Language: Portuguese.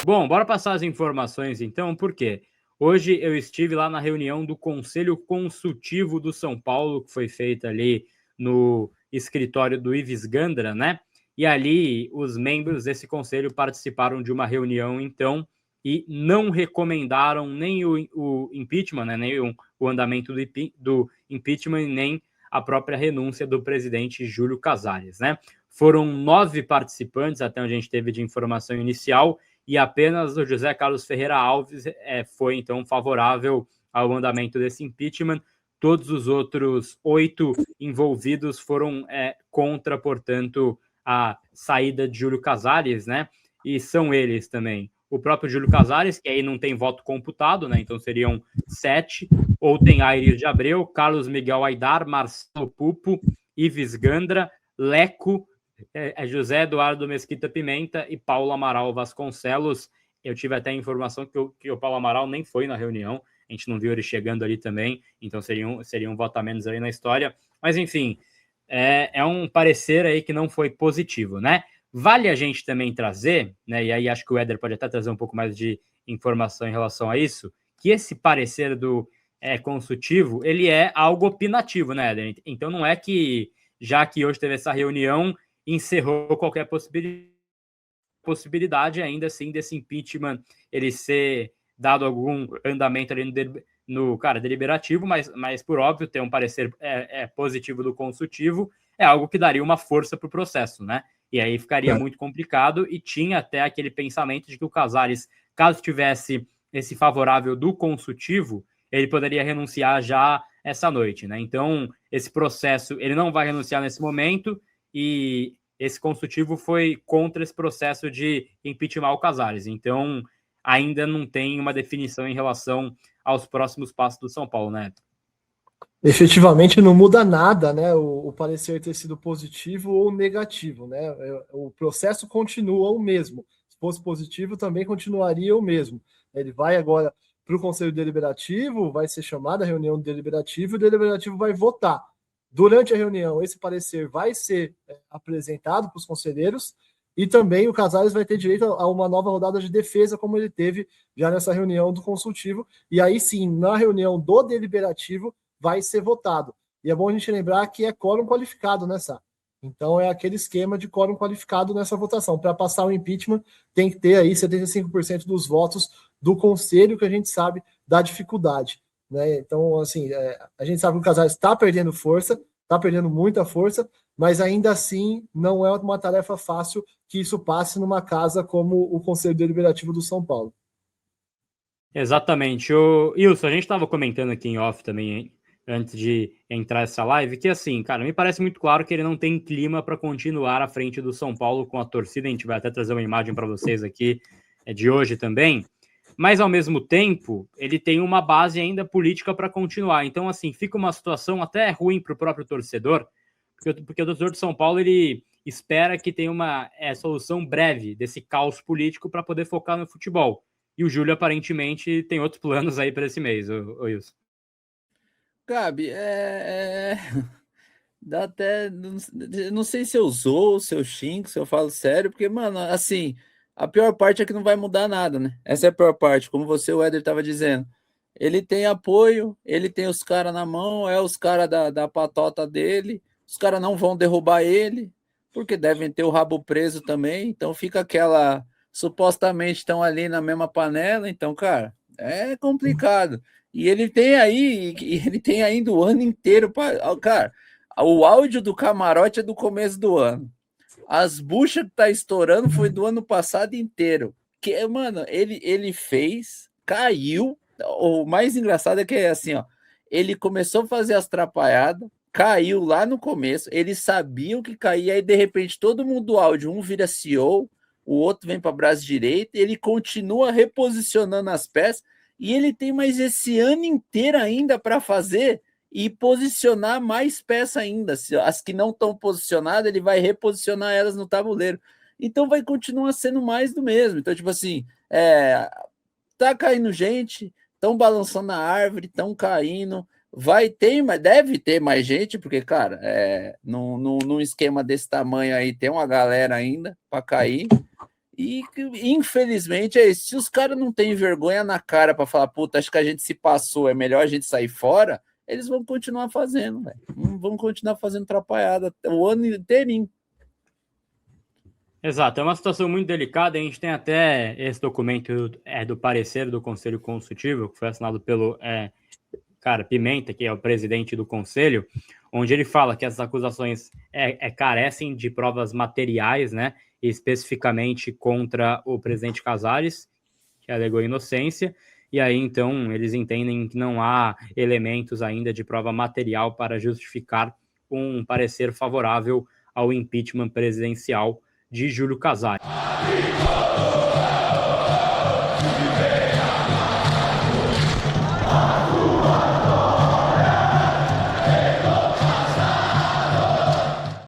Bom, bora passar as informações então, por quê? Hoje eu estive lá na reunião do Conselho Consultivo do São Paulo, que foi feita ali no escritório do Ives Gandra, né? E ali os membros desse conselho participaram de uma reunião, então, e não recomendaram nem o impeachment, né? Nem o andamento do impeachment, nem a própria renúncia do presidente Júlio Casares, né? Foram 9 participantes, até onde a gente teve de informação inicial, e apenas o José Carlos Ferreira Alves foi, então, favorável ao andamento desse impeachment. Todos os outros 8 envolvidos foram contra, portanto, a saída de Júlio Casares, né? E são eles também o próprio Júlio Casares, que aí não tem voto computado, né? Então seriam 7, ou tem Aires de Abreu, Carlos Miguel Aidar, Marcelo Pupo, Ives Gandra, Leco, José Eduardo Mesquita Pimenta e Paulo Amaral Vasconcelos. Eu tive até a informação que o Paulo Amaral nem foi na reunião, a gente não viu ele chegando ali também, então seria um voto a menos ali na história. Mas, enfim, é um parecer aí que não foi positivo, né? Vale a gente também trazer, né? E aí acho que o Éder pode até trazer um pouco mais de informação em relação a isso, que esse parecer do consultivo, ele é algo opinativo, né, Éder? Então não é que, já que hoje teve essa reunião, encerrou qualquer possibilidade ainda assim desse impeachment ele ser dado algum andamento ali no deliberativo, mas por óbvio ter um parecer positivo do consultivo é algo que daria uma força para o processo, né? E aí ficaria muito complicado, e tinha até aquele pensamento de que o Casares, caso tivesse esse favorável do consultivo, ele poderia renunciar já essa noite, né? Então, esse processo, ele não vai renunciar nesse momento, e esse consultivo foi contra esse processo de impeachment o Casares. Então, ainda não tem uma definição em relação aos próximos passos do São Paulo, né? Efetivamente não muda nada, né? O parecer ter sido positivo ou negativo, né? O processo continua o mesmo. Se fosse positivo, também continuaria o mesmo. Ele vai agora para o Conselho Deliberativo, vai ser chamada a reunião deliberativo, e o deliberativo vai votar. Durante a reunião, esse parecer vai ser apresentado para os conselheiros, e também o Casares vai ter direito a uma nova rodada de defesa, como ele teve já nessa reunião do consultivo. E aí sim, na reunião do deliberativo, vai ser votado. E é bom a gente lembrar que é quórum qualificado, né, Sá? Então é aquele esquema de quórum qualificado nessa votação. Para passar o impeachment, tem que ter aí 75% dos votos do Conselho, que a gente sabe da dificuldade, né? Então, assim, a gente sabe que o Casares está perdendo força, está perdendo muita força, mas ainda assim não é uma tarefa fácil que isso passe numa casa como o Conselho Deliberativo do São Paulo. Exatamente. O Wilson, a gente estava comentando aqui em off também, hein, antes de entrar essa live, que assim, cara, me parece muito claro que ele não tem clima para continuar à frente do São Paulo com a torcida. A gente vai até trazer uma imagem para vocês aqui de hoje também. Mas, ao mesmo tempo, ele tem uma base ainda política para continuar. Então, assim, fica uma situação até ruim para o próprio torcedor, porque o torcedor de São Paulo, ele espera que tenha uma solução breve desse caos político para poder focar no futebol. E o Júlio, aparentemente, tem outros planos aí para esse mês, o Wilson. Gabi, dá até. Não sei se eu zoo, se eu xingo, se eu falo sério, porque, mano, assim, a pior parte é que não vai mudar nada, né? Essa é a pior parte, como você, o Éder, estava dizendo. Ele tem apoio, ele tem os caras na mão, os caras da patota dele, os caras não vão derrubar ele, porque devem ter o rabo preso também, então fica aquela. Supostamente estão ali na mesma panela, então, cara, é complicado. E ele tem ainda o ano inteiro para. Cara, o áudio do camarote é do começo do ano. As buchas que tá estourando foi do ano passado inteiro. Que, mano, ele fez, caiu. O mais engraçado é que é assim, ó. Ele começou a fazer as trapalhadas, caiu lá no começo. Eles sabiam que caía, aí de repente todo mundo do áudio, um vira CEO, o outro vem para braço direito, ele continua reposicionando as peças e ele tem mais esse ano inteiro ainda para fazer e posicionar mais peças ainda. As que não estão posicionadas, ele vai reposicionar elas no tabuleiro. Então vai continuar sendo mais do mesmo. Então, tipo assim, tá caindo gente, estão balançando a árvore, estão caindo. Deve ter mais gente, porque, cara, num esquema desse tamanho aí, tem uma galera ainda para cair. E, infelizmente, é isso. Se os caras não têm vergonha na cara para falar, puta, acho que a gente se passou, é melhor a gente sair fora, eles vão continuar fazendo, velho. Vão continuar fazendo atrapalhada o ano inteirinho. Exato, é uma situação muito delicada. A gente tem até esse documento do parecer do Conselho Consultivo, que foi assinado pelo Pimenta, que é o presidente do Conselho, onde ele fala que essas acusações carecem de provas materiais, né, especificamente contra o presidente Casares, que alegou inocência, e aí, então, eles entendem que não há elementos ainda de prova material para justificar um parecer favorável ao impeachment presidencial de Júlio Casares.